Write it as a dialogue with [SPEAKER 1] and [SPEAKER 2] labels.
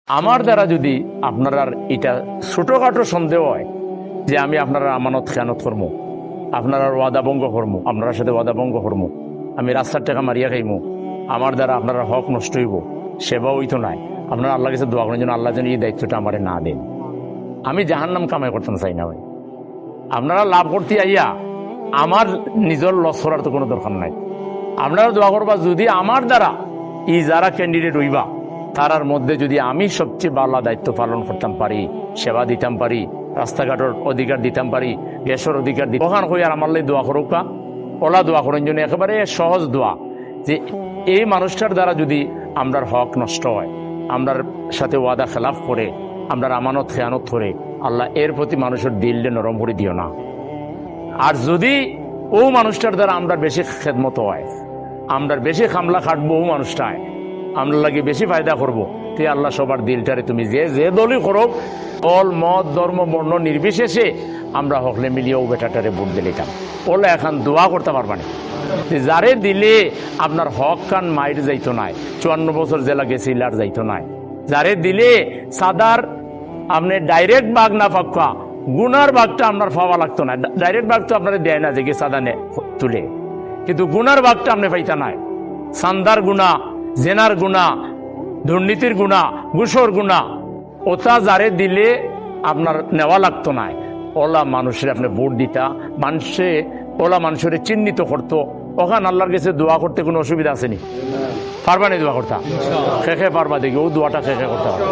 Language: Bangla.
[SPEAKER 1] আমার দ্বারা যদি আপনারা এটা ছোটখাটো সন্দেহ হয় যে আমি আপনারা আমানত খেয়ানত করবো, আপনারা ওয়াদা ভঙ্গ করবো, আপনার সাথে ওয়াদা ভঙ্গ করবো, আমি রাস্তার টাকা মারিয়া খাইমু, আমার দ্বারা আপনারা হক নষ্ট হইব, সেবা হইতো নাই, আপনারা আল্লাহ কাছে দোয়া করেন যেন আল্লাহ যেন এই দায়িত্বটা আমারে না দেন। আমি জাহান্নাম কামাই করতে চাই না ভাই। আপনারা লাভ করতে আইয়া আমার নিজের লস করার তো কোনো দরকার নাই। আপনারা দোয়া করবা যদি আমার দ্বারা এই যারা ক্যান্ডিডেট হইবা তারার মধ্যে যদি আমি সবচেয়ে ভালো দায়িত্ব পালন করতাম পারি, সেবা দিতাম পারি, রাস্তাঘাটের অধিকার দিতাম পারি, গ্যাসের অধিকার দিতাম, ওখান হয়ে আর আমার লাই দোয়া করুকা, ওলা দোয়া করেন জন্য একেবারে সহজ দোয়া যে এই মানুষটার দ্বারা যদি আমরার হক নষ্ট হয়, আমরার সাথে ওয়াদা খেলাফ করে, আমরার আমানত খেয়ানত করে, আল্লাহ এর প্রতি মানুষের দিলটা নরম করে দিও না। আর যদি ও মানুষটার দ্বারা আমরা বেশি খেদমত হয়, আমরা বেশি খামলা খাটবো, ও মানুষটায় আমরা লাগে বেশি ফায়দা করবো, তে আল্লাহ সবার দিলটারে তুমি যে যে দলই করো, দল মত ধর্ম বর্ণ নির্বিশেষে আমরা হকলে মিলিয়ে ও বেটাটারে ভোট দিলিতাম। ওলা এখন দোয়া করতে পারবানি যারে দিলে আপনার হক কান মাইর যাইতো নাই, 54 বছর জেলা গেছিল আর যাইতো নাই, যারে দিলে সাদার আপনি ডাইরেক্ট বাঘ না পাক্কা গুনার বাঘটা আপনার পাওয়া লাগতো না। ডাইরেক্ট বাঘ তো আপনার দেয় না যে সাদা নে তুলে, কিন্তু গুনার বাঘটা আপনি পাইতা নাই। সান্দার গুণা, জেনার গুণা, দুর্নীতির গুণা, ঘুষর গুণা, ওটা যারে দিলে আপনার নেওয়া লাগতো না। ওলা মানুষের আপনি ভোট দিতা, মানুষে ওলা মানুষের চিহ্নিত করতো, ওখানে আল্লাহর কাছে দোয়া করতে কোনো অসুবিধা আসেনি? পারবা নি দোয়া করতা? খেখে পারবা দেখি ও দোয়াটা খেখে করতে পারবা।